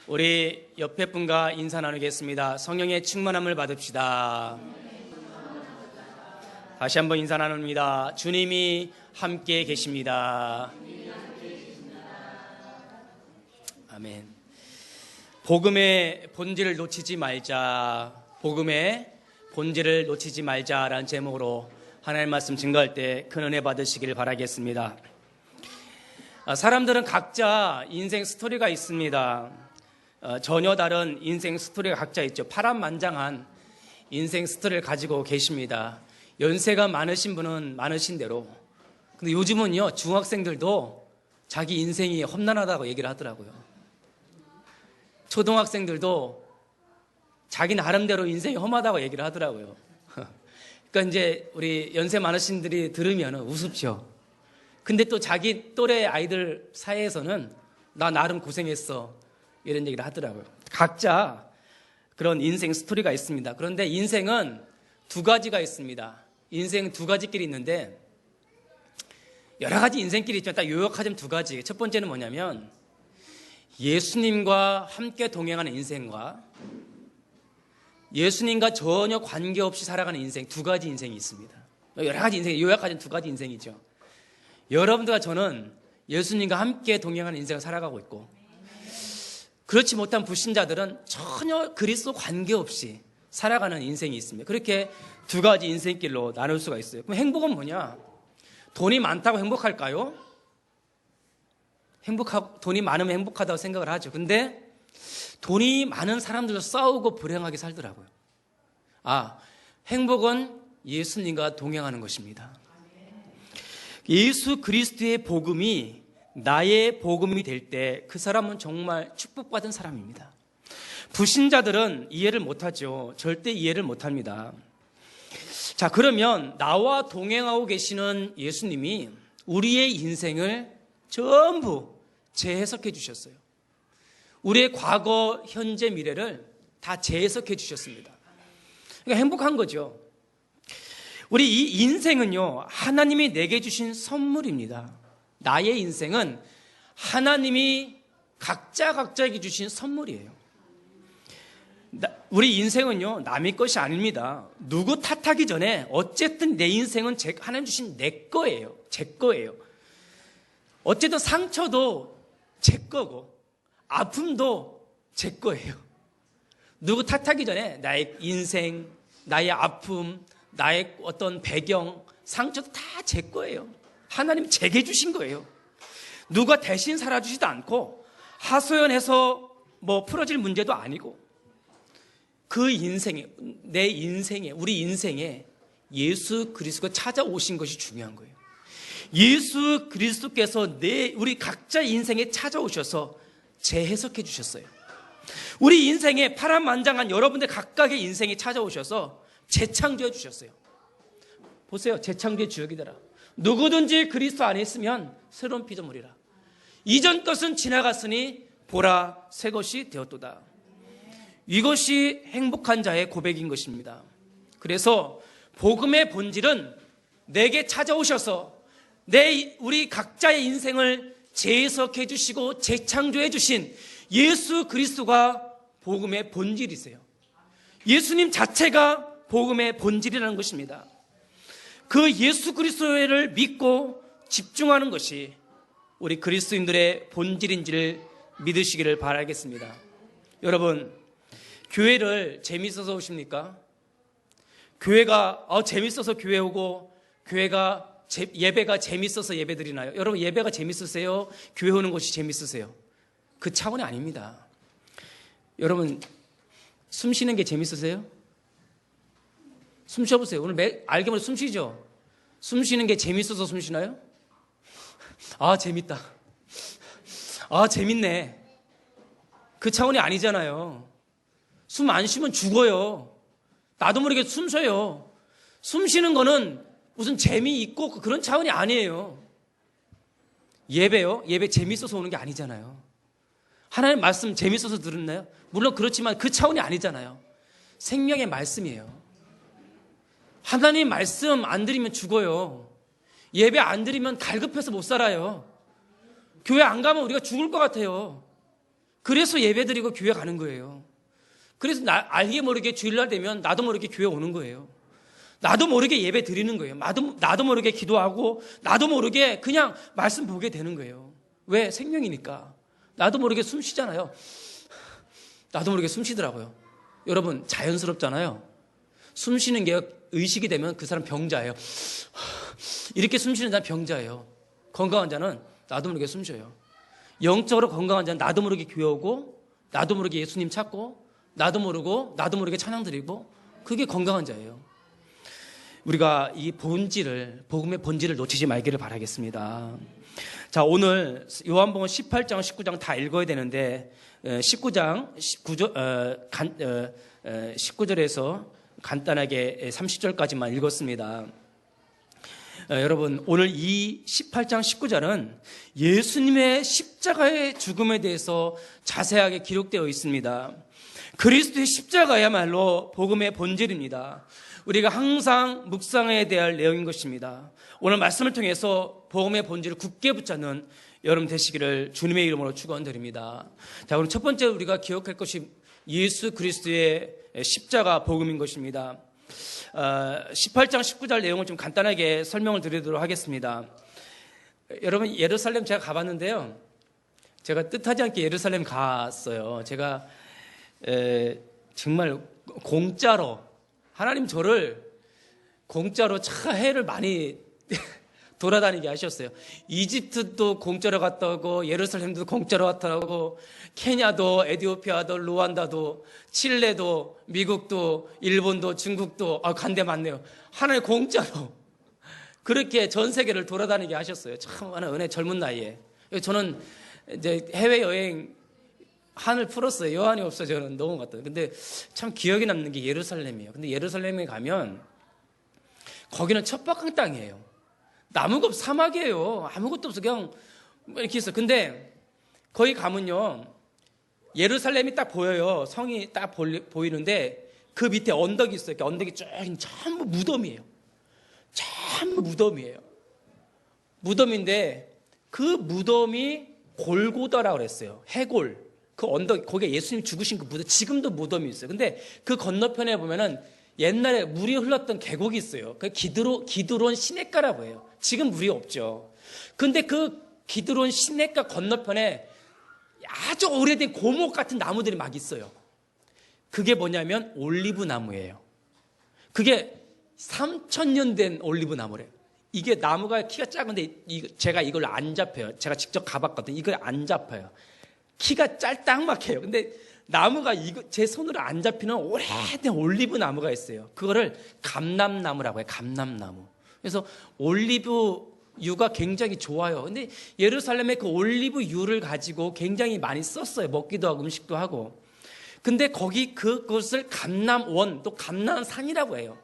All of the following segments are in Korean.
우리 옆에 분과 인사 나누겠습니다. 성령의 충만함을 받읍시다. 다시 한번 인사 나눕니다. 주님이 함께 계십니다. 아멘. 복음의 본질을 놓치지 말자. 복음의 본질을 놓치지 말자라는 제목으로 하나님의 말씀 증거할 때 큰 은혜 받으시길 바라겠습니다. 사람들은 각자 인생 스토리가 있습니다. 전혀 다른 인생 스토리가 각자 있죠. 파란만장한 인생 스토리를 가지고 계십니다. 연세가 많으신 분은 많으신 대로. 근데 요즘은요, 중학생들도 자기 인생이 험난하다고 얘기를 하더라고요. 초등학생들도 자기 나름대로 인생이 험하다고 얘기를 하더라고요. 그러니까 이제 우리 연세 많으신 분들이 들으면 우습죠. 근데 또 자기 또래 아이들 사이에서는 나 나름 고생했어, 이런 얘기를 하더라고요. 각자 그런 인생 스토리가 있습니다. 그런데 인생은 두 가지가 있습니다. 인생 두 가지 길이 있는데, 여러 가지 인생길이 있지만 딱 요약하자면 두 가지. 첫 번째는 뭐냐면 예수님과 함께 동행하는 인생과 예수님과 전혀 관계없이 살아가는 인생, 두 가지 인생이 있습니다. 여러 가지 인생, 요약하자면 두 가지 인생이죠. 여러분들과 저는 예수님과 함께 동행하는 인생을 살아가고 있고, 그렇지 못한 불신자들은 전혀 그리스도 관계없이 살아가는 인생이 있습니다. 그렇게 두 가지 인생길로 나눌 수가 있어요. 그럼 행복은 뭐냐? 돈이 많다고 행복할까요? 돈이 많으면 행복하다고 생각을 하죠. 근데 돈이 많은 사람들도 싸우고 불행하게 살더라고요. 행복은 예수님과 동행하는 것입니다. 예수 그리스도의 복음이 나의 복음이 될 때 그 사람은 정말 축복받은 사람입니다. 불신자들은 이해를 못하죠. 절대 이해를 못합니다. 자, 그러면 나와 동행하고 계시는 예수님이 우리의 인생을 전부 재해석해 주셨어요. 우리의 과거, 현재, 미래를 다 재해석해 주셨습니다. 그러니까 행복한 거죠. 우리 이 인생은요, 하나님이 내게 주신 선물입니다. 나의 인생은 하나님이 각자에게 주신 선물이에요. 우리 인생은요, 남의 것이 아닙니다. 누구 탓하기 전에 어쨌든 내 인생은 하나님 주신 내 거예요. 제 거예요. 어쨌든 상처도 제 거고 아픔도 제 거예요. 누구 탓하기 전에 나의 인생, 나의 아픔, 나의 어떤 배경, 상처도 다 제 거예요. 하나님 제게 주신 거예요. 누가 대신 살아주지도 않고 하소연해서 풀어질 문제도 아니고, 그 인생에, 내 인생에, 우리 인생에 예수 그리스도가 찾아오신 것이 중요한 거예요. 예수 그리스도께서 우리 각자 인생에 찾아오셔서 재해석해 주셨어요. 우리 인생에 파란만장한 여러분들 각각의 인생에 찾아오셔서 재창조해 주셨어요. 보세요. 재창조의 주역이더라. 누구든지 그리스도 안에 있으면 새로운 피조물이라. 이전 것은 지나갔으니 보라 새 것이 되었도다. 이것이 행복한 자의 고백인 것입니다. 그래서 복음의 본질은 내게 찾아오셔서 우리 각자의 인생을 재해석해 주시고 재창조해 주신 예수 그리스도가 복음의 본질이세요. 예수님 자체가 복음의 본질이라는 것입니다. 그 예수 그리스도를 믿고 집중하는 것이 우리 그리스도인들의 본질인지를 믿으시기를 바라겠습니다. 여러분, 교회를 재밌어서 오십니까? 교회가 재밌어서 교회 오고, 예배가 재밌어서 예배 드리나요? 여러분, 예배가 재밌으세요? 교회 오는 것이 재밌으세요? 그 차원이 아닙니다. 여러분, 숨 쉬는 게 재밌으세요? 숨 쉬어보세요. 오늘 알게모르게 숨 쉬죠? 숨 쉬는 게 재밌어서 숨 쉬나요? 재밌다. 재밌네. 그 차원이 아니잖아요. 숨 안 쉬면 죽어요. 나도 모르게 숨 쉬어요. 숨 쉬는 거는 무슨 재미있고 그런 차원이 아니에요. 예배요? 예배 재밌어서 오는 게 아니잖아요. 하나님 말씀 재밌어서 들었나요? 물론 그렇지만 그 차원이 아니잖아요. 생명의 말씀이에요. 하나님 말씀 안 드리면 죽어요. 예배 안 드리면 갈급해서 못 살아요. 교회 안 가면 우리가 죽을 것 같아요. 그래서 예배드리고 교회 가는 거예요. 그래서 알게 모르게 주일날 되면 나도 모르게 교회 오는 거예요. 나도 모르게 예배 드리는 거예요. 나도 모르게 기도하고 나도 모르게 그냥 말씀 보게 되는 거예요. 왜? 생명이니까. 나도 모르게 숨 쉬잖아요. 나도 모르게 숨 쉬더라고요. 여러분, 자연스럽잖아요. 숨 쉬는 게 의식이 되면 그 사람 병자예요. 이렇게 숨 쉬는 사람 병자예요. 건강한 자는 나도 모르게 숨 쉬어요. 영적으로 건강한 자는 나도 모르게 교회 오고 나도 모르게 예수님 찾고 나도 모르게 찬양 드리고, 그게 건강한 자예요. 우리가 이 복음의 본질을 놓치지 말기를 바라겠습니다. 자, 오늘 요한복음 18장, 19장 다 읽어야 되는데 19절에서 간단하게 30절까지만 읽었습니다. 여러분, 오늘 이 18장 19절은 예수님의 십자가의 죽음에 대해서 자세하게 기록되어 있습니다. 그리스도의 십자가야말로 복음의 본질입니다. 우리가 항상 묵상해야 될 내용인 것입니다. 오늘 말씀을 통해서 복음의 본질을 굳게 붙잡는 여러분 되시기를 주님의 이름으로 축원드립니다. 자, 오늘 첫 번째 우리가 기억할 것이 예수 그리스도의 십자가 복음인 것입니다. 18장 19절 내용을 좀 간단하게 설명을 드리도록 하겠습니다. 여러분, 예루살렘 제가 가봤는데요. 제가 뜻하지 않게 예루살렘 갔어요. 제가 정말 공짜로, 하나님 저를 공짜로 해를 많이 돌아다니게 하셨어요. 이집트도 공짜로 갔다 오고, 예루살렘도 공짜로 갔다 오고, 케냐도, 에티오피아도, 루안다도, 칠레도, 미국도, 일본도, 중국도, 간 데 많네요. 하나님 공짜로 그렇게 전 세계를 돌아다니게 하셨어요. 참 하나 은혜, 젊은 나이에. 저는 이제 해외여행 한을 풀었어요. 여한이 없어 저는 넘어갔다. 근데 참 기억에 남는 게 예루살렘이에요. 근데 예루살렘에 가면 거기는 척박한 땅이에요. 나무가 없어, 사막이에요. 아무것도 없어. 그냥 이렇게 있어. 근데 거기 가면요, 예루살렘이 딱 보여요. 성이 딱 보이는데 그 밑에 언덕이 있어요. 언덕이 쭉 전부 무덤이에요. 전부 무덤이에요. 무덤인데 그 무덤이 골고다라고 그랬어요. 해골. 그 언덕, 거기에 예수님 죽으신 그 무덤, 지금도 무덤이 있어요. 근데 그 건너편에 보면은 옛날에 물이 흘렀던 계곡이 있어요. 그 기드론 시냇가라고 해요. 지금 물이 없죠. 근데 그 기드론 시냇가 건너편에 아주 오래된 고목 같은 나무들이 막 있어요. 그게 뭐냐면 올리브 나무예요. 그게 3,000년 된 올리브 나무래요. 이게 나무가 키가 작은데 제가 이걸 안 잡혀요. 제가 직접 가봤거든요. 이걸 안 잡혀요. 키가 짤딱막해요. 근데 나무가 제 손으로 안 잡히는 오래된 올리브 나무가 있어요. 그거를 감람나무라고 해요. 감람나무. 그래서 올리브유가 굉장히 좋아요. 근데 예루살렘에 그 올리브유를 가지고 굉장히 많이 썼어요. 먹기도 하고 음식도 하고. 근데 거기 그것을 감람원, 또 감람산이라고 해요.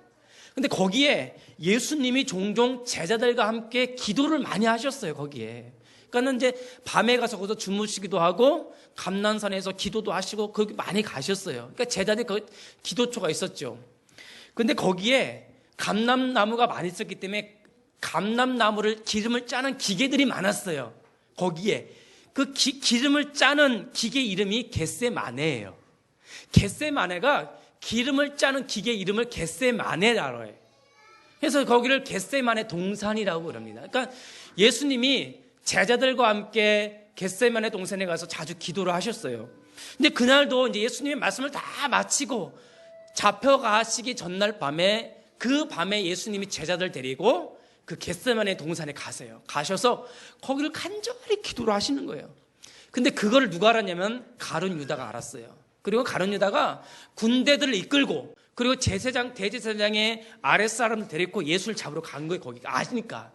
근데 거기에 예수님이 종종 제자들과 함께 기도를 많이 하셨어요. 거기에. 그러니까 이제 밤에 가서 거기서 주무시기도 하고 감람산에서 기도도 하시고 거기 많이 가셨어요. 그러니까 제자들이 그 기도초가 있었죠. 근데 거기에 감람나무가 많이 있었기 때문에 감람나무를 기름을 짜는 기계들이 많았어요. 거기에 그 기름을 짜는 기계 이름이 겟세마네예요. 겟세마네가 기름을 짜는 기계 이름을 겟세마네라고 해요. 그래서 거기를 겟세마네 동산이라고 그럽니다. 그러니까 예수님이 제자들과 함께 겟세마네 동산에 가서 자주 기도를 하셨어요. 근데 그날도 이제 예수님의 말씀을 다 마치고 잡혀가시기 전날 밤에, 그 밤에 예수님이 제자들 데리고 그 겟세마네 동산에 가세요. 가셔서 거기를 간절히 기도를 하시는 거예요. 근데 그거를 누가 알았냐면 가룟 유다가 알았어요. 그리고 가룟 유다가 군대들을 이끌고, 그리고 대제사장의 아랫사람을 데리고 예수를 잡으러 간 거예요. 거기가 아시니까.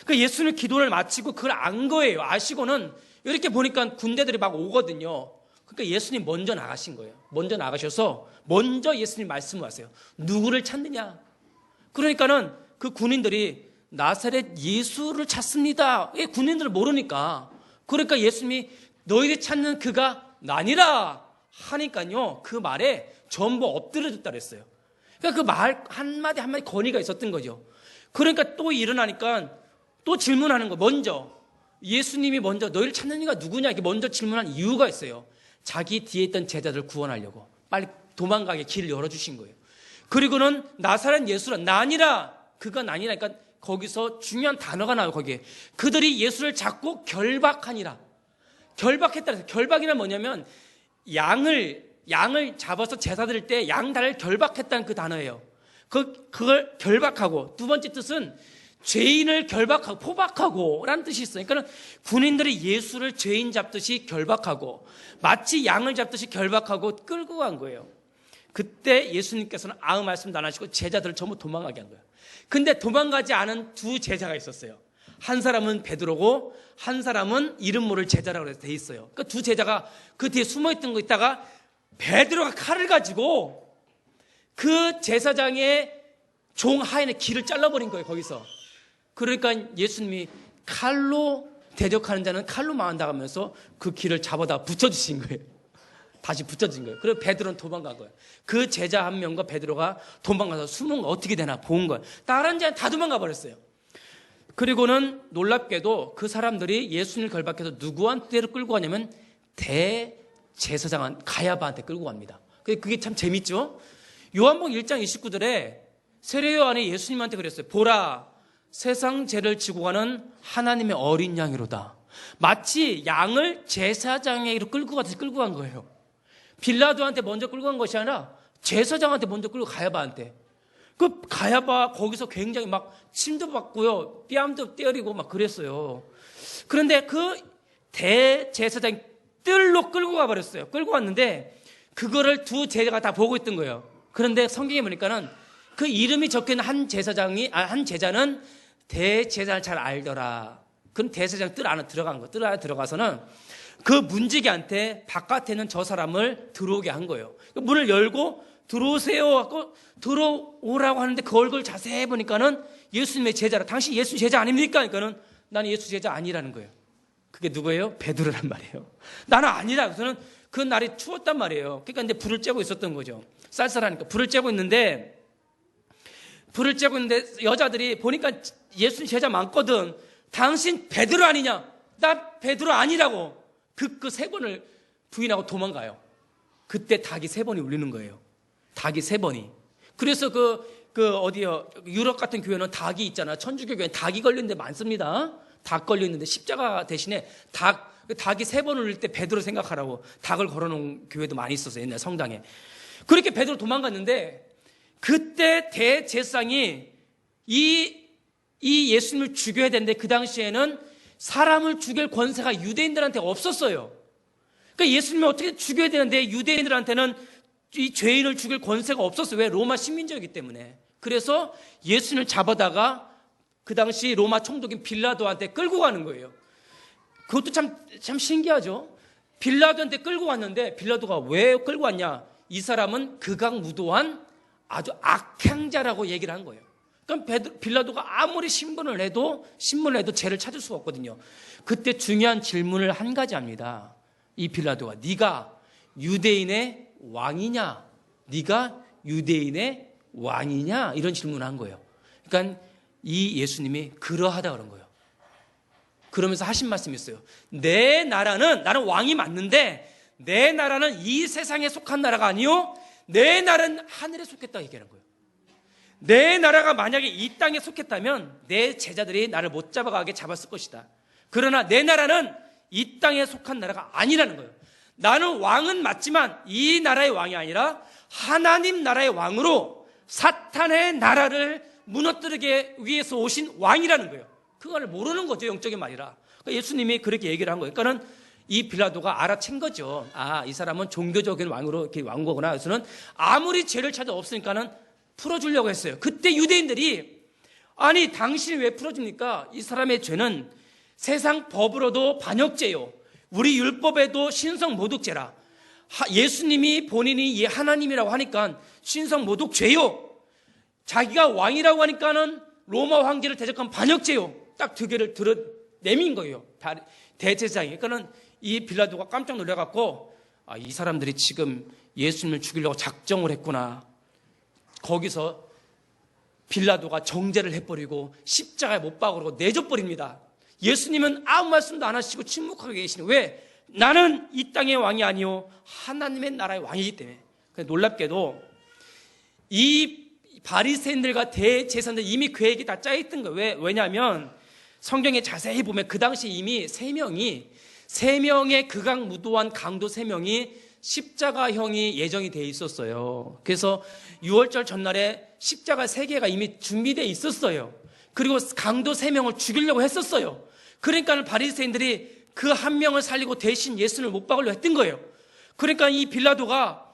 그 예수는 기도를 마치고 그걸 안 거예요. 아시고는 이렇게 보니까 군대들이 막 오거든요. 그러니까 예수님 먼저 나가신 거예요. 먼저 나가셔서 먼저 예수님 말씀을 하세요. 누구를 찾느냐? 그러니까는 그 군인들이 나사렛 예수를 찾습니다. 군인들을 모르니까. 그러니까 예수님이 너희들이 찾는 그가 나니라 하니까요, 그 말에 전부 엎드려졌다 그랬어요. 그러니까 그 말 한마디 한마디 권위가 있었던 거죠. 그러니까 또 일어나니까 또 질문하는 거. 먼저 예수님이 먼저 너희를 찾는 이가 누구냐 이렇게 먼저 질문한 이유가 있어요. 자기 뒤에 있던 제자들을 구원하려고 빨리 도망가게 길을 열어주신 거예요. 그리고는 나사렛 예수는 나니라, 그가 나니라니까 거기서 중요한 단어가 나와요. 거기에 그들이 예수를 잡고 결박하니라. 결박했다 그래서 결박이란 뭐냐면 양을 잡아서 제사 드릴 때 양다리를 결박했다는 그 단어예요. 그걸 결박하고, 두 번째 뜻은 죄인을 결박하고 포박하고 라는 뜻이 있어요. 그러니까 군인들이 예수를 죄인 잡듯이 결박하고 마치 양을 잡듯이 결박하고 끌고 간 거예요. 그때 예수님께서는 아무 말씀도 안 하시고 제자들을 전부 도망가게 한 거예요. 근데 도망가지 않은 두 제자가 있었어요. 한 사람은 베드로고 한 사람은 이름 모를 제자라고 해서 돼 있어요. 그 두 제자가 그 뒤에 숨어있던 거 있다가 베드로가 칼을 가지고 그 제사장의 종 하인의 귀를 잘라버린 거예요. 거기서. 그러니까 예수님이 칼로 대적하는 자는 칼로 망한다 하면서 그 귀를 잡아다 붙여주신 거예요. 다시 붙여진 거예요. 그리고 베드로는 도망간 거예요. 그 제자 한 명과 베드로가 도망가서 숨은 거 어떻게 되나 본 거예요. 다른 자는 다 도망가 버렸어요. 그리고는 놀랍게도 그 사람들이 예수님을 결박해서 누구한테로 끌고 가냐면 대제사장 가야바한테 끌고 갑니다. 그게 참 재밌죠. 요한복음 1장 29절에 세례 요한이 예수님한테 그랬어요. 보라, 세상 죄를 지고 가는 하나님의 어린 양이로다. 마치 양을 제사장에게로 끌고 가듯이 끌고 간 거예요. 빌라도한테 먼저 끌고 간 것이 아니라 제사장한테 먼저 끌고 가야바한테. 그 가야바 거기서 굉장히 막 침도 받고요, 뺨도 때리고 막 그랬어요. 그런데 그 대제사장이 뜰로 끌고 가버렸어요. 끌고 갔는데 그거를 두 제자가 다 보고 있던 거예요. 그런데 성경에 보니까는 그 이름이 적혀있는 한 제자는 대제사장을 잘 알더라. 그럼 대제사장 뜰 안에 들어간 거. 뜰 안에 들어가서는 그 문지기한테 바깥에 있는 저 사람을 들어오게 한 거예요. 문을 열고 들어오세요 하고 들어오라고 하는데 그 얼굴 자세히 보니까는 예수님의 제자라. 당신 예수 제자 아닙니까? 그러니까는 나는 예수 제자 아니라는 거예요. 그게 누구예요? 베드로란 말이에요. 나는 아니라. 그래서는 그 날이 추웠단 말이에요. 그러니까 이제 불을 쬐고 있었던 거죠. 쌀쌀하니까 불을 쬐고 있는데 여자들이 보니까 예수님 제자 많거든. 당신 베드로 아니냐? 나 베드로 아니라고. 그 세 번을 부인하고 도망가요. 그때 닭이 3번이 울리는 거예요. 닭이 3번이. 그래서 어디요? 유럽 같은 교회는 닭이 있잖아. 천주교 교회는 닭이 걸린 데 많습니다. 닭 걸려 있는데 십자가 대신에 닭이 3번 울릴 때 베드로 생각하라고 닭을 걸어놓은 교회도 많이 있었어요. 옛날 성당에. 그렇게 베드로 도망갔는데 그때 대제사장이 이 예수님을 죽여야 되는데 그 당시에는 사람을 죽일 권세가 유대인들한테 없었어요. 그러니까 예수님을 어떻게 죽여야 되는데 유대인들한테는 이 죄인을 죽일 권세가 없었어요. 왜? 로마 식민지였기 때문에. 그래서 예수님을 잡아다가 그 당시 로마 총독인 빌라도한테 끌고 가는 거예요. 그것도 참 신기하죠. 빌라도한테 끌고 갔는데 빌라도가 왜 끌고 왔냐? 이 사람은 극악무도한 아주 악행자라고 얘기를 한 거예요. 그럼 빌라도가 아무리 신문을 해도 죄를 찾을 수가 없거든요. 그때 중요한 질문을 한 가지 합니다. 이 빌라도가 네가 유대인의 왕이냐? 네가 유대인의 왕이냐? 이런 질문을 한 거예요. 그러니까 이 예수님이 그러하다 그런 거예요. 그러면서 하신 말씀이 있어요. 나는 왕이 맞는데 내 나라는 이 세상에 속한 나라가 아니요 내 나라는 하늘에 속했다 얘기하는 거예요. 내 나라가 만약에 이 땅에 속했다면 내 제자들이 나를 못 잡아가게 잡았을 것이다. 그러나 내 나라는 이 땅에 속한 나라가 아니라는 거예요. 나는 왕은 맞지만 이 나라의 왕이 아니라 하나님 나라의 왕으로 사탄의 나라를 무너뜨리기 위해서 오신 왕이라는 거예요. 그걸 모르는 거죠. 영적인 말이라. 그러니까 예수님이 그렇게 얘기를 한 거예요. 그러니까는 이 빌라도가 알아챈 거죠. 이 사람은 종교적인 왕으로 이렇게 왕 거구나. 그래서는 아무리 죄를 찾아 없으니까는 풀어주려고 했어요. 그때 유대인들이 아니 당신이 왜 풀어줍니까? 이 사람의 죄는 세상 법으로도 반역죄요. 우리 율법에도 신성모독죄라. 예수님이 본인이 하나님이라고 하니까 신성모독죄요. 자기가 왕이라고 하니까는 로마 황제를 대적한 반역죄요. 딱 두 개를 내민 거예요. 대제사장이. 그러니까는 이 빌라도가 깜짝 놀라갖고 이 사람들이 지금 예수님을 죽이려고 작정을 했구나. 거기서 빌라도가 정죄를 해버리고 십자가에 못 박으라고 내줘버립니다. 예수님은 아무 말씀도 안 하시고 침묵하게 계시는 왜? 나는 이 땅의 왕이 아니요 하나님의 나라의 왕이기 때문에. 놀랍게도 이 바리새인들과 대제사장들 이미 계획이 다 짜있던 거예요. 왜냐하면 성경에 자세히 보면 그 당시 이미 세 명의 극악무도한 강도 3명이 십자가형이 예정이 돼 있었어요. 그래서 6월절 전날에 십자가 3개가 이미 준비되어 있었어요. 그리고 강도 3명을 죽이려고 했었어요. 그러니까 바리새인들이 그 한 명을 살리고 대신 예수를 못 박으려 했던 거예요. 그러니까 이 빌라도가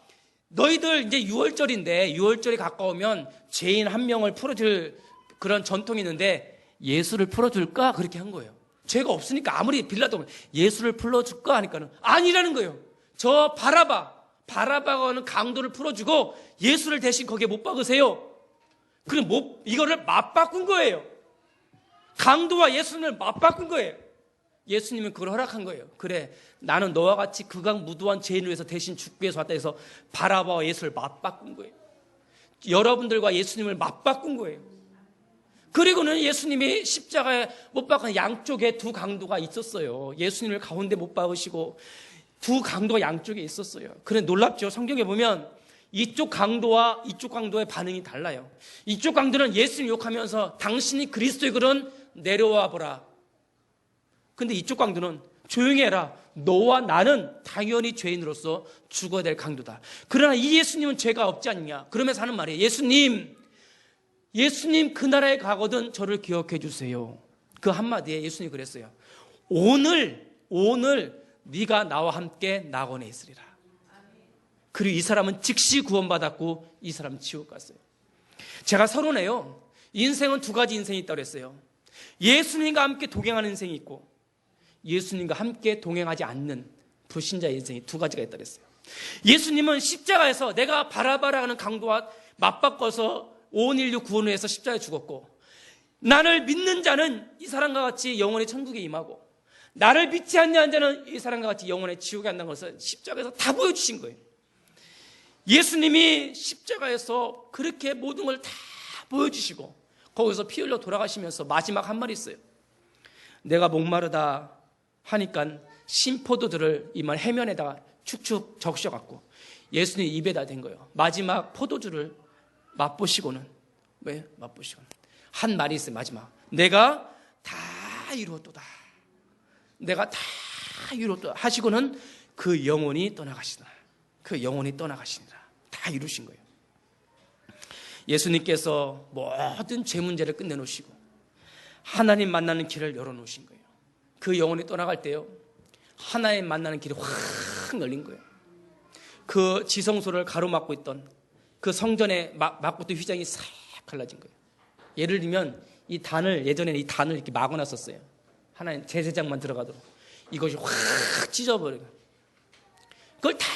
너희들 이제 6월절인데 6월절이 가까우면 죄인 한 명을 풀어줄 그런 전통이 있는데 예수를 풀어줄까? 그렇게 한 거예요. 죄가 없으니까 아무리 빌라도가 예수를 풀어줄까 하니까는 아니라는 거예요. 저 바라바가 하는 강도를 풀어주고 예수를 대신 거기에 못 박으세요. 그럼 이거를 맞바꾼 거예요. 강도와 예수를 맞바꾼 거예요. 예수님은 그걸 허락한 거예요. 그래, 나는 너와 같이 극악무도한 죄인을 위해서 대신 죽기 위해서 왔다 해서 바라바와 예수를 맞바꾼 거예요. 여러분들과 예수님을 맞바꾼 거예요. 그리고는 예수님이 십자가에 못 박은 양쪽에 두 강도가 있었어요. 예수님을 가운데 못 박으시고 두 강도가 양쪽에 있었어요. 그래, 놀랍죠. 성경에 보면 이쪽 강도와 이쪽 강도의 반응이 달라요. 이쪽 강도는 예수님 욕하면서 당신이 그리스도의 글은 내려와 보라. 근데 이쪽 강도는 조용히 해라. 너와 나는 당연히 죄인으로서 죽어야 될 강도다. 그러나 이 예수님은 죄가 없지 않냐. 그러면서 하는 말이에요. 예수님 그 나라에 가거든 저를 기억해 주세요. 그 한마디에 예수님이 그랬어요. 오늘 네가 나와 함께 낙원에 있으리라. 그리고 이 사람은 즉시 구원받았고 이 사람은 지옥 갔어요. 제가 서론해요. 인생은 2가지 인생이 있다고 그랬어요. 예수님과 함께 동행하는 인생이 있고 예수님과 함께 동행하지 않는 불신자의 인생이 2가지가 있다고 그랬어요. 예수님은 십자가에서 내가 바라바라 하는 강도와 맞바꿔서 온 인류 구원을 위해서 십자가에 죽었고 나를 믿는 자는 이 사람과 같이 영원히 천국에 임하고 나를 믿지 않는 자는 이 사람과 같이 영원히 지옥에 간다는 것을 십자가에서 다 보여주신 거예요. 예수님이 십자가에서 그렇게 모든 걸 다 보여주시고 거기서 피 흘려 돌아가시면서 마지막 한 말이 있어요. 내가 목마르다 하니까 신포도들을 이만 해면에다가 축축 적셔갖고 예수님 입에다 댄 거예요. 마지막 포도주를 맛보시고는 한 말이 있어요. 마지막 내가 다 이루었도다. 내가 다 이루었도다 하시고는 그 영혼이 떠나가시나. 그 영혼이 떠나가시니라. 다 이루신 거예요. 예수님께서 모든 죄 문제를 끝내놓으시고 하나님 만나는 길을 열어놓으신 거예요. 그 영혼이 떠나갈 때요, 하나님 만나는 길이 확 열린 거예요. 그 지성소를 가로막고 있던 그 성전에 막고 있던 휘장이 싹 갈라진 거예요. 예를 들면 예전에는 이 단을 이렇게 막아놨었어요. 하나님 제사장만 들어가도록. 이것이 확 찢어버려요. 그걸 다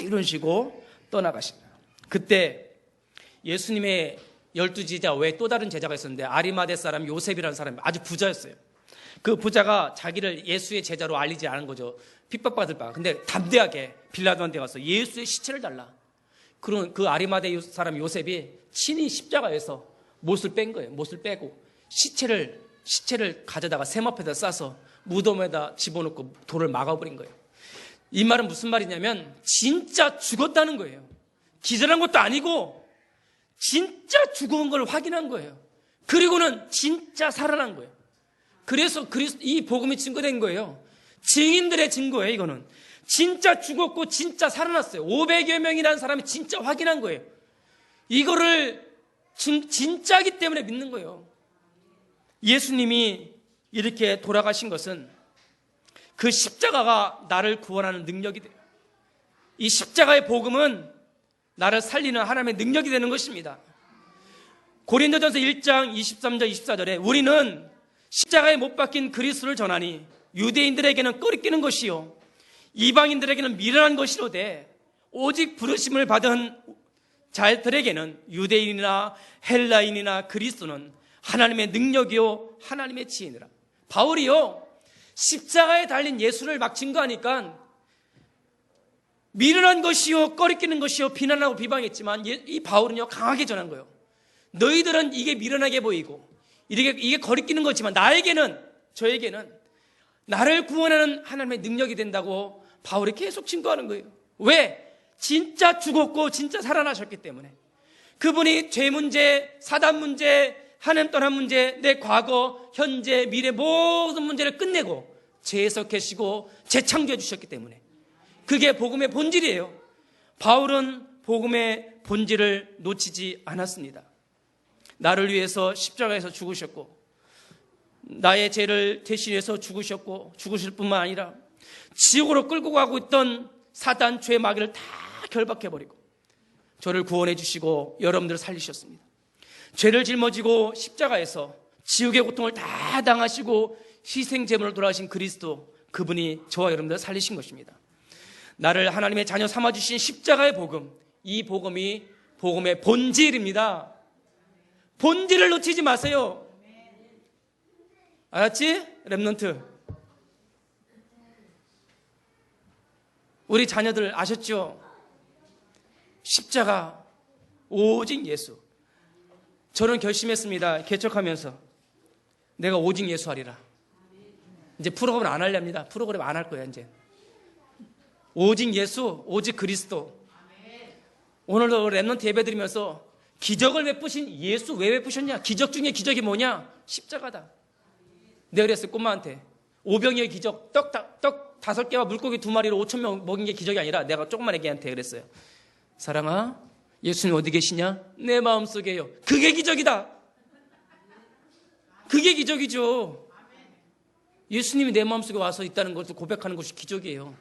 이루시고 떠나가십니다. 그때 예수님의 12제자 외에 또 다른 제자가 있었는데 아리마대 사람 요셉이라는 사람이 아주 부자였어요. 그 부자가 자기를 예수의 제자로 알리지 않은 거죠. 핍박받을까. 근데 담대하게 빌라도한테 가서 예수의 시체를 달라. 그런 그 아리마대 사람 요셉이 친히 십자가에서 못을 뺀 거예요. 못을 빼고 시체를 가져다가 세마포에다 싸서 무덤에다 집어넣고 돌을 막아버린 거예요. 이 말은 무슨 말이냐면 진짜 죽었다는 거예요. 기절한 것도 아니고 진짜 죽은 걸 확인한 거예요. 그리고는 진짜 살아난 거예요. 그래서 이 복음이 증거된 거예요. 증인들의 증거예요. 이거는 진짜 죽었고 진짜 살아났어요. 500여 명이라는 사람이 진짜 확인한 거예요. 이거를 진짜기 때문에 믿는 거예요. 예수님이 이렇게 돌아가신 것은 그 십자가가 나를 구원하는 능력이 돼요. 이 십자가의 복음은 나를 살리는 하나님의 능력이 되는 것입니다. 고린도전서 1장 23절 24절에 우리는 십자가에 못 박힌 그리스도를 전하니 유대인들에게는 꺼리끼는 것이요 이방인들에게는 미련한 것이로되 오직 부르심을 받은 자들에게는 유대인이나 헬라인이나 그리스도는 하나님의 능력이요 하나님의 지혜니라. 바울이요 십자가에 달린 예수를 막 증거하니까 미련한 것이요 꺼리끼는 것이요 비난하고 비방했지만 이 바울은요 강하게 전한 거예요. 너희들은 이게 미련하게 보이고 이게 거리끼는 거지만 저에게는 나를 구원하는 하나님의 능력이 된다고 바울이 계속 증거하는 거예요. 왜? 진짜 죽었고 진짜 살아나셨기 때문에. 그분이 죄 문제, 사단 문제, 하나님 떠난 문제, 내 과거, 현재, 미래 모든 문제를 끝내고 죄에서 계시고 재창조해 주셨기 때문에. 그게 복음의 본질이에요. 바울은 복음의 본질을 놓치지 않았습니다. 나를 위해서 십자가에서 죽으셨고, 나의 죄를 대신해서 죽으셨고, 죽으실 뿐만 아니라 지옥으로 끌고 가고 있던 사단 죄의 마귀를 다 결박해버리고 저를 구원해 주시고 여러분들을 살리셨습니다. 죄를 짊어지고 십자가에서 지옥의 고통을 다 당하시고 희생제물로 돌아가신 그리스도, 그분이 저와 여러분들을 살리신 것입니다. 나를 하나님의 자녀 삼아주신 십자가의 복음, 이 복음이 복음의 본질입니다. 본질을 놓치지 마세요. 알았지? 렘넌트. 우리 자녀들 아셨죠? 십자가, 오직 예수. 저는 결심했습니다. 개척하면서 내가 오직 예수 하리라. 이제 프로그램 안 하렵니다. 프로그램 안 할 거야 이제. 오직 예수, 오직 그리스도. 오늘도 렘넌트 예배 드리면서 기적을 베푸신 예수 왜 베푸셨냐? 기적 중에 기적이 뭐냐? 십자가다. 내가 그랬어요, 꼬마한테. 오병이의 기적, 떡 5개와 물고기 2마리로 5,000명 먹인 게 기적이 아니라 내가 조그만 애기한테 그랬어요. 사랑아, 예수님 어디 계시냐? 내 마음속에요. 그게 기적이다. 그게 기적이죠. 예수님이 내 마음속에 와서 있다는 것을 고백하는 것이 기적이에요.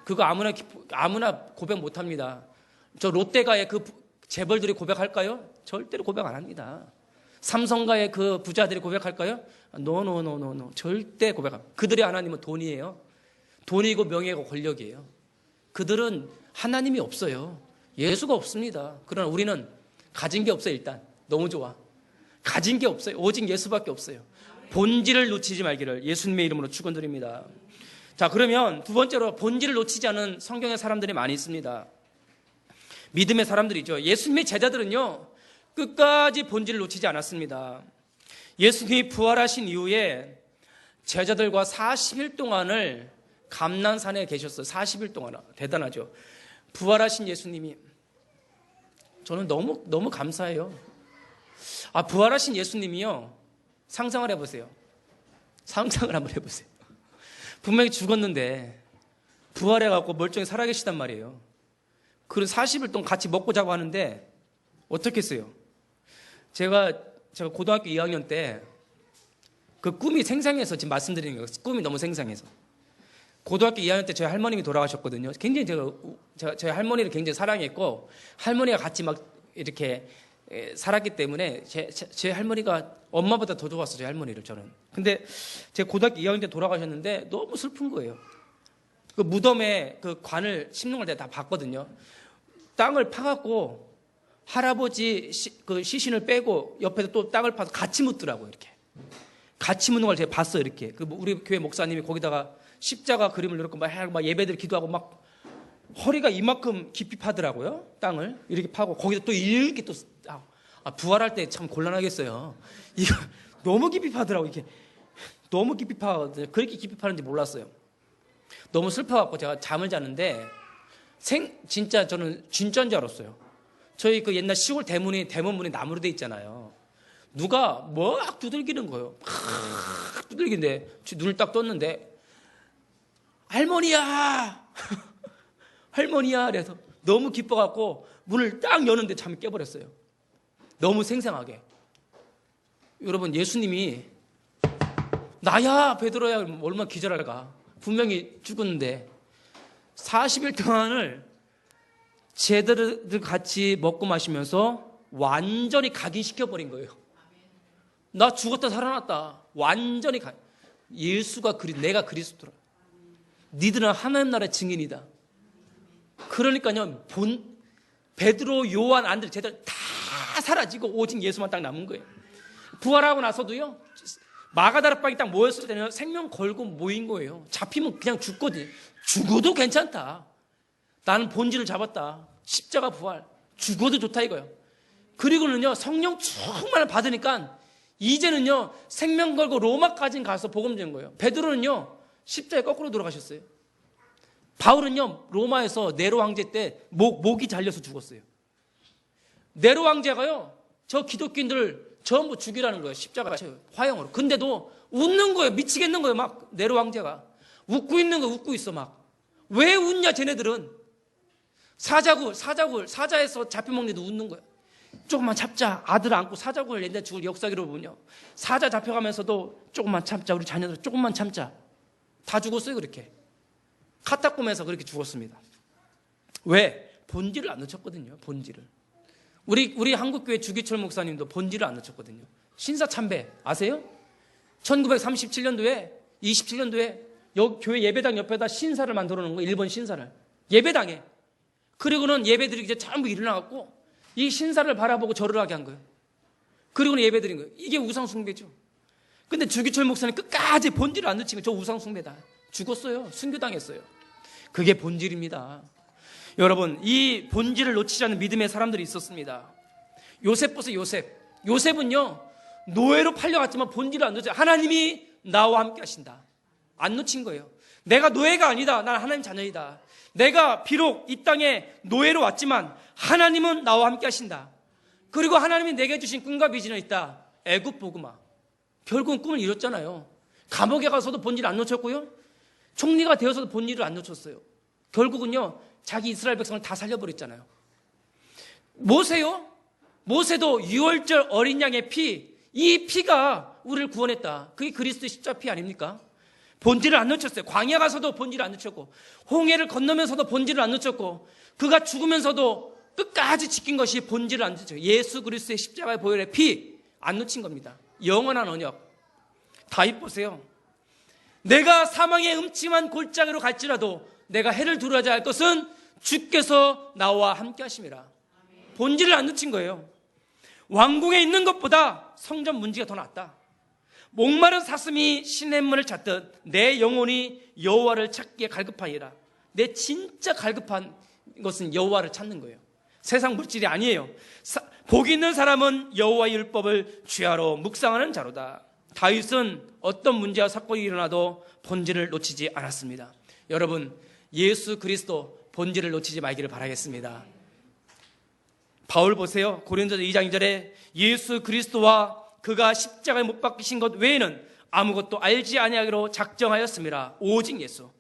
그거 아무나 고백 못합니다. 저 롯데가의 그 재벌들이 고백할까요? 절대로 고백 안 합니다. 삼성가의 그 부자들이 고백할까요? 노. 절대 고백 안 합니다. 그들의 하나님은 돈이에요. 돈이고 명예고 권력이에요. 그들은 하나님이 없어요. 예수가 없습니다. 그러나 우리는 가진 게 없어요. 일단 너무 좋아. 가진 게 없어요. 오직 예수밖에 없어요. 본질을 놓치지 말기를 예수님의 이름으로 축원드립니다. 자, 그러면 두 번째로 본질을 놓치지 않은 성경의 사람들이 많이 있습니다. 믿음의 사람들이죠. 예수님의 제자들은요, 끝까지 본질을 놓치지 않았습니다. 예수님이 부활하신 이후에 제자들과 40일 동안을 감난산에 계셨어요. 40일 동안. 대단하죠. 부활하신 예수님이, 저는 너무 감사해요. 부활하신 예수님이요, 상상을 해보세요. 상상을 한번 해보세요. 분명히 죽었는데 부활해갖고 멀쩡히 살아계시단 말이에요. 그리고 40일 동안 같이 먹고 자고 하는데 어떻게 했어요? 제가 고등학교 2학년 때 그 꿈이 생생해서 지금 말씀드리는 거예요. 꿈이 너무 생생해서. 고등학교 2학년 때 저희 할머님이 돌아가셨거든요. 굉장히 저희 할머니를 굉장히 사랑했고, 할머니가 같이 막 이렇게 살았기 때문에 제 할머니가 엄마보다 더 좋았어요. 제 할머니를 저는. 근데 제가 고등학교 2학년 때 돌아가셨는데 너무 슬픈 거예요. 그 무덤에 그 관을 심는 걸 내가 다 봤거든요. 땅을 파갖고 할아버지 그 시신을 빼고 옆에서 또 땅을 파서 같이 묻더라고요. 이렇게 같이 묻는 걸 제가 봤어요. 이렇게 우리 교회 목사님이 거기다가 십자가 그림을 넣고 막 예배들 기도하고 막 허리가 이만큼 깊이 파더라고요. 땅을 이렇게 파고 거기다 또 이렇게 또 부활할 때 참 곤란하겠어요. 이거 너무 깊이 파더라고. 이게 너무 깊이 파거든요. 그렇게 깊이 파는지 몰랐어요. 너무 슬퍼갖고 제가 잠을 자는데 진짜 저는 진짜인 줄 알았어요. 저희 그 옛날 시골 대문문이 나무로 돼 있잖아요. 누가 막 두들기는 거예요. 막 두들기는데 눈을 딱 떴는데 할머니야 할머니야 그래서 너무 기뻐갖고 문을 딱 여는데 잠이 깨버렸어요. 너무 생생하게. 여러분, 예수님이 나야 베드로야 얼마나 기절할까. 분명히 죽었는데 40일 동안을 제자들 같이 먹고 마시면서 완전히 각인시켜버린 거예요. 나 죽었다 살아났다. 완전히 예수가 내가 그리스도라. 니들은 하나님 나라의 증인이다. 그러니까요, 베드로, 요한, 안드레, 제자들 다 사라지고 오직 예수만 딱 남은 거예요. 부활하고 나서도요, 마가다락방에 딱 모였을 때는 생명 걸고 모인 거예요. 잡히면 그냥 죽거든. 죽어도 괜찮다. 나는 본질을 잡았다. 십자가 부활. 죽어도 좋다 이거예요. 그리고는요, 성령 충만을 받으니까 이제는요, 생명 걸고 로마까지 가서 복음 전 거예요. 베드로는요, 십자가에 거꾸로 돌아가셨어요. 바울은요, 로마에서 네로 황제 때 목이 잘려서 죽었어요. 네로 황제가요, 저 기독교인들을 전부 죽이라는 거예요. 십자가 화형으로. 근데도 웃는 거예요. 미치겠는 거예요. 막 네로 황제가 웃고 있는 거, 웃고 있어. 막 왜 웃냐 쟤네들은. 사자에서 잡혀먹는데도 웃는 거예요. 조금만 참자. 아들 안고 사자굴을 낸다 죽을 역사기로 보면요, 사자 잡혀가면서도 조금만 참자. 우리 자녀들 조금만 참자. 다 죽었어요. 그렇게 카타콤에서 그렇게 죽었습니다. 왜? 본질을 안 놓쳤거든요. 본질을. 우리 한국교회 주기철 목사님도 본질을 안 놓쳤거든요. 신사참배 아세요? 1937년도에 27년도에 교회 예배당 옆에다 신사를 만들어 놓은 거예요. 일본 신사를 예배당에. 그리고는 예배드리기 전에 전부 일어나갖고 이 신사를 바라보고 절을 하게 한 거예요. 그리고는 예배드린 거예요. 이게 우상숭배죠. 근데 주기철 목사님 끝까지 본질을 안 놓친 거예요. 저 우상숭배다. 죽었어요. 순교당했어요. 그게 본질입니다. 여러분, 이 본질을 놓치지 않는 믿음의 사람들이 있었습니다. 요셉 보세요. 요셉은요, 노예로 팔려갔지만 본질을 안 놓쳤어요. 하나님이 나와 함께 하신다. 안 놓친 거예요. 내가 노예가 아니다. 난 하나님 자녀이다. 내가 비록 이 땅에 노예로 왔지만 하나님은 나와 함께 하신다. 그리고 하나님이 내게 주신 꿈과 비전이 있다. 애굽 보그마. 결국은 꿈을 이뤘잖아요. 감옥에 가서도 본질을 안 놓쳤고요, 총리가 되어서도 본질을 안 놓쳤어요. 결국은요, 자기 이스라엘 백성을 다 살려버렸잖아요. 모세도 유월절 어린 양의 피, 이 피가 우리를 구원했다. 그게 그리스도의 십자가 피 아닙니까? 본질을 안 놓쳤어요. 광야 가서도 본질을 안 놓쳤고, 홍해를 건너면서도 본질을 안 놓쳤고, 그가 죽으면서도 끝까지 지킨 것이 본질을 안 놓쳤어요. 예수 그리스도의 십자가의 보혈의 피 안 놓친 겁니다. 영원한 언약. 다윗 보세요. 내가 사망의 음침한 골짜기로 갈지라도 내가 해를 두려워하지 할 것은 주께서 나와 함께 하심이라. 본질을 안 놓친 거예요. 왕궁에 있는 것보다 성전 문지가 더 낫다. 목마른 사슴이 시냇물을 찾듯 내 영혼이 여호와를 찾기에 갈급하니라. 내 진짜 갈급한 것은 여호와를 찾는 거예요. 세상 물질이 아니에요. 복 있는 사람은 여호와의 율법을 주야로 묵상하는 자로다. 다윗은 어떤 문제와 사건이 일어나도 본질을 놓치지 않았습니다. 여러분, 예수 그리스도 본질을 놓치지 말기를 바라겠습니다. 바울 보세요. 고린도서 2장 2절에 예수 그리스도와 그가 십자가에 못 박히신 것 외에는 아무것도 알지 아니하기로 작정하였습니다. 오직 예수.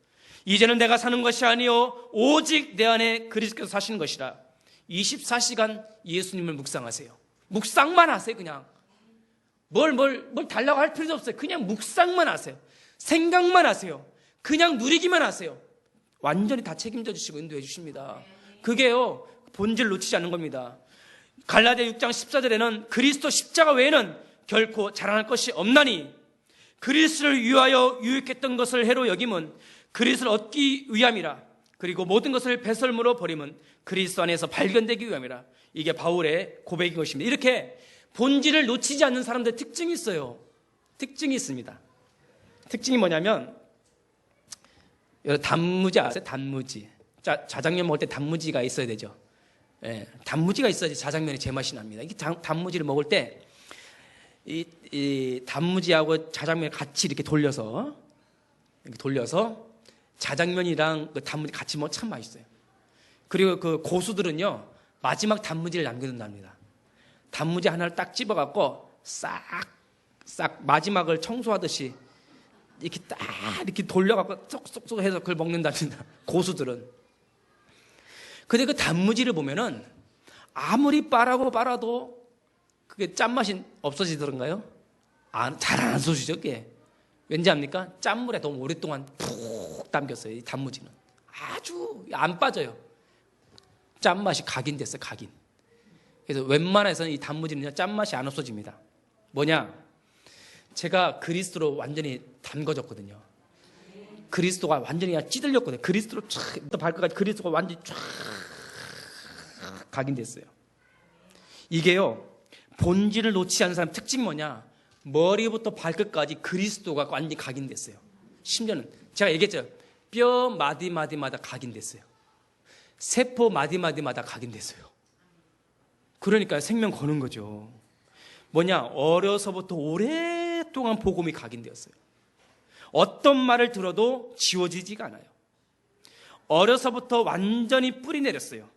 이제는 내가 사는 것이 아니요 오직 내 안에 그리스도께서 사시는 것이라. 24시간 예수님을 묵상하세요. 묵상만 하세요. 그냥 뭘 달라고 할 필요도 없어요. 그냥 묵상만 하세요. 생각만 하세요. 그냥 누리기만 하세요. 완전히 다 책임져 주시고 인도해 주십니다. 그게요, 본질을 놓치지 않는 겁니다. 갈라디아 6장 14절에는 그리스도 십자가 외에는 결코 자랑할 것이 없나니 그리스도를 위하여 유익했던 것을 해로 여김은 그리스도를 얻기 위함이라. 그리고 모든 것을 배설물로 버림은 그리스도 안에서 발견되기 위함이라. 이게 바울의 고백인 것입니다. 이렇게 본질을 놓치지 않는 사람들의 특징이 있어요. 특징이 있습니다. 특징이 뭐냐면, 단무지 아세요? 단무지. 자장면 먹을 때 단무지가 있어야 되죠. 예, 단무지가 있어야지 자장면이 제맛이 납니다. 이게 단무지를 먹을 때 이 단무지하고 자장면을 같이 이렇게 돌려서 자장면이랑 그 단무지 같이 먹으면 참 맛있어요. 그리고 그 고수들은요, 마지막 단무지를 남겨둔답니다. 단무지 하나를 딱 집어갖고 싹 마지막을 청소하듯이 이렇게 딱 이렇게 돌려갖고 쏙쏙쏙 해서 그걸 먹는답니다. 고수들은. 근데 그 단무지를 보면은 아무리 빨아도 그게 짠맛이 없어지더런가요? 잘 안 없어지죠, 그게. 왠지 압니까? 짠물에 너무 오랫동안 푹 담겼어요, 이 단무지는. 아주 안 빠져요. 짠맛이 각인됐어요, 각인. 그래서 웬만해서는 이 단무지는 짠맛이 안 없어집니다. 뭐냐? 제가 그리스도로 완전히 담궈졌거든요. 그리스도가 완전히 찌들렸거든요. 그리스도로 쫙 발끝까지 그리스도가 완전히 쫙 각인됐어요. 이게요, 본질을 놓치지 않는 사람 특징이 뭐냐? 머리부터 발끝까지 그리스도가 완전히 각인됐어요. 심지어는 제가 얘기했죠. 뼈 마디마디마다 각인됐어요. 세포 마디마디마다 각인됐어요. 그러니까 생명 거는 거죠. 뭐냐? 어려서부터 오랫동안 복음이 각인되었어요. 어떤 말을 들어도 지워지지가 않아요. 어려서부터 완전히 뿌리 내렸어요.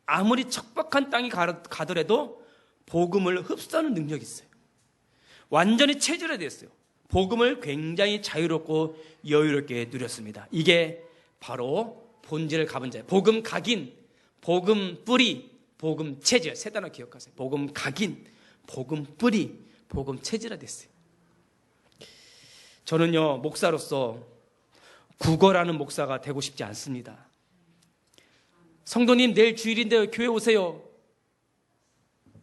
아무리 척박한 땅이 가더라도 복음을 흡수하는 능력이 있어요. 완전히 체질화됐어요. 복음을 굉장히 자유롭고 여유롭게 누렸습니다. 이게 바로 본질을 가본 자예요. 복음 각인, 복음 뿌리, 복음 체질. 세 단어 기억하세요. 복음 각인, 복음 뿌리, 복음 체질화됐어요. 저는요, 목사로서 구걸하는 목사가 되고 싶지 않습니다. 성도님, 내일 주일인데요, 교회 오세요.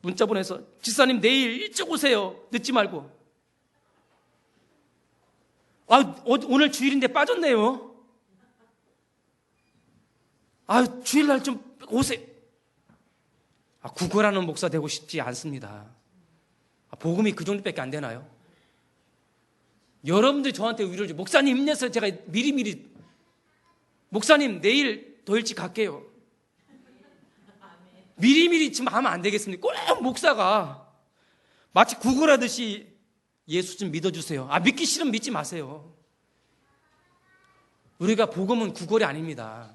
문자 보내서 집사님 내일 일찍 오세요. 늦지 말고. 오늘 주일인데 빠졌네요. 주일날 좀 오세요. 구걸하는 목사 되고 싶지 않습니다. 복음이 그 정도밖에 안 되나요? 여러분들이 저한테 위로를 줘. 목사님 힘내서 제가 미리미리 목사님 내일 더 일찍 갈게요. 미리미리 지금 하면 안 되겠습니까? 꼭 목사가 마치 구걸하듯이 예수 좀 믿어주세요. 믿기 싫으면 믿지 마세요. 우리가 복음은 구걸이 아닙니다.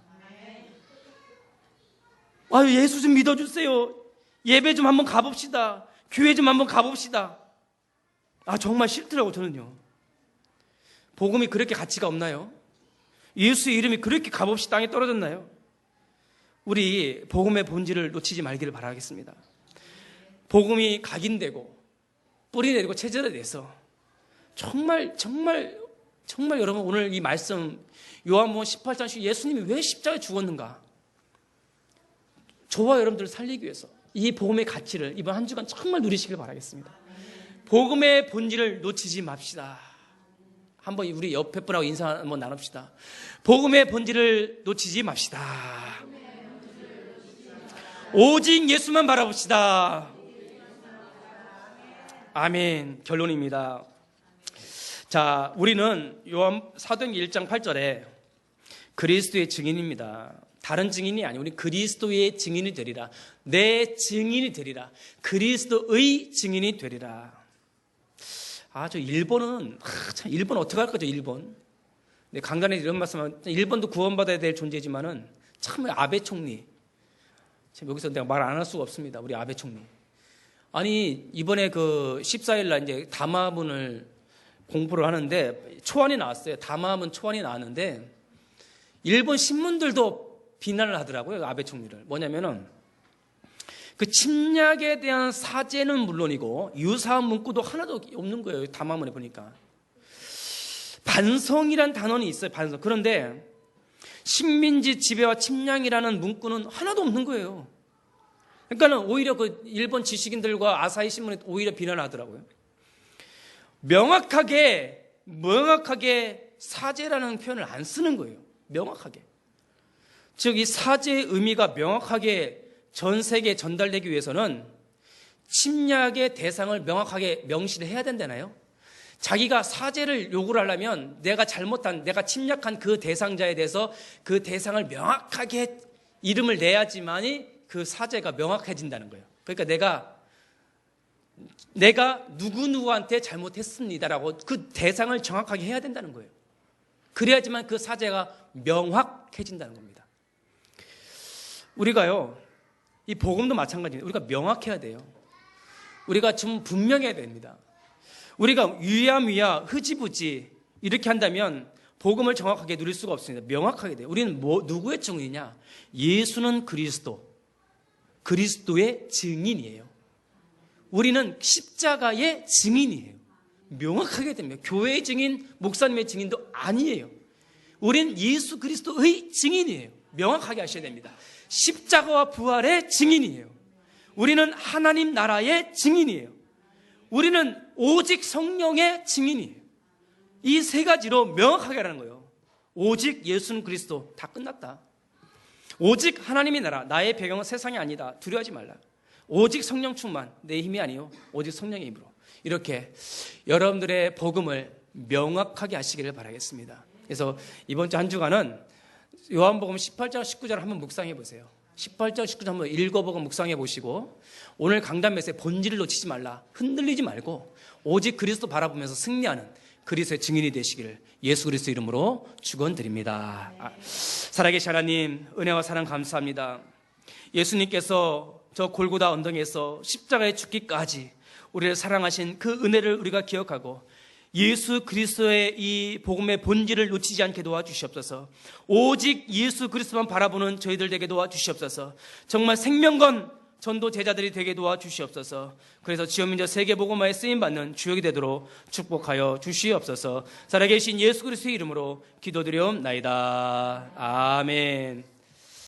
예수 좀 믿어주세요. 예배 좀 한번 가봅시다. 교회 좀 한번 가봅시다. 정말 싫더라고 저는요. 복음이 그렇게 가치가 없나요? 예수의 이름이 그렇게 값없이 땅에 떨어졌나요? 우리 복음의 본질을 놓치지 말기를 바라겠습니다. 복음이 각인되고 뿌리 내리고 체질화돼서 정말 여러분 오늘 이 말씀 요한복음 18장 예수님이 왜 십자가에 죽었는가? 저와 여러분들을 살리기 위해서 이 복음의 가치를 이번 한 주간 정말 누리시길 바라겠습니다. 복음의 본질을 놓치지 맙시다. 한번 우리 옆에 분하고 인사 한번 나눕시다. 복음의 본질을 놓치지 맙시다. 오직 예수만 바라봅시다. 아멘. 결론입니다. 자, 우리는 사도행전 1장 8절에 그리스도의 증인입니다. 다른 증인이 아니고 우리 그리스도의 증인이 되리라. 내 증인이 되리라. 그리스도의 증인이 되리라. 저 일본은 참 일본 어떻게 할 거죠? 일본. 네, 강단에 이런 말씀하면 일본도 구원받아야 될 존재지만은 참 아베 총리. 지금 여기서 내가 말 안 할 수가 없습니다. 우리 아베 총리. 이번에 14일 날 이제 담화문을 공부를 하는데 초안이 나왔어요. 담화문 초안이 나왔는데 일본 신문들도 비난을 하더라고요. 아베 총리를. 뭐냐면은 그 침략에 대한 사죄는 물론이고 유사한 문구도 하나도 없는 거예요. 담화문에 보니까. 반성이란 단어는 있어요. 반성. 그런데 식민지 지배와 침략이라는 문구는 하나도 없는 거예요. 그러니까는 오히려 일본 지식인들과 아사히 신문에 오히려 비난하더라고요. 명확하게 사죄라는 표현을 안 쓰는 거예요. 명확하게. 즉 이 사죄의 의미가 명확하게 전 세계에 전달되기 위해서는 침략의 대상을 명확하게 명시를 해야 된다나요? 자기가 사죄를 요구를 하려면 내가 침략한 그 대상자에 대해서 그 대상을 명확하게 이름을 내야지만이 그 사죄가 명확해진다는 거예요. 그러니까 내가 누구누구한테 잘못했습니다라고 그 대상을 정확하게 해야 된다는 거예요. 그래야지만 그 사죄가 명확해진다는 겁니다. 우리가요, 이 복음도 마찬가지입니다. 우리가 명확해야 돼요. 우리가 좀 분명해야 됩니다. 우리가 위야위야 흐지부지 이렇게 한다면 복음을 정확하게 누릴 수가 없습니다. 명확하게 돼요. 우리는 누구의 증인이냐? 예수는 그리스도의 증인이에요. 우리는 십자가의 증인이에요. 명확하게 됩니다. 교회의 증인, 목사님의 증인도 아니에요. 우리는 예수 그리스도의 증인이에요. 명확하게 하셔야 됩니다. 십자가와 부활의 증인이에요. 우리는 하나님 나라의 증인이에요. 우리는 오직 성령의 증인이에요. 이 세 가지로 명확하게 하라는 거예요. 오직 예수는 그리스도. 다 끝났다. 오직 하나님의 나라. 나의 배경은 세상이 아니다. 두려워하지 말라. 오직 성령 충만. 내 힘이 아니요 오직 성령의 힘으로. 이렇게 여러분들의 복음을 명확하게 하시기를 바라겠습니다. 그래서 이번 주 한 주간은 요한복음 18장 19절 한번 묵상해 보세요. 18장 19절 한번 읽어보고 묵상해 보시고 오늘 강단 메시지 본질을 놓치지 말라. 흔들리지 말고 오직 그리스도 바라보면서 승리하는 그리스도의 증인이 되시기를 예수 그리스도 이름으로 축원드립니다. 살아계신 하나님, 은혜와 사랑 감사합니다. 예수님께서 저 골고다 언덕에서 십자가에 죽기까지 우리를 사랑하신 그 은혜를 우리가 기억하고 예수 그리스도의 이 복음의 본질을 놓치지 않게 도와주시옵소서. 오직 예수 그리스도만 바라보는 저희들 되게 도와주시옵소서. 정말 생명건 전도 제자들이 되게 도와주시옵소서. 그래서 지원민족 세계복음화에 쓰임받는 주역이 되도록 축복하여 주시옵소서. 살아계신 예수 그리스도의 이름으로 기도드리옵나이다. 아멘.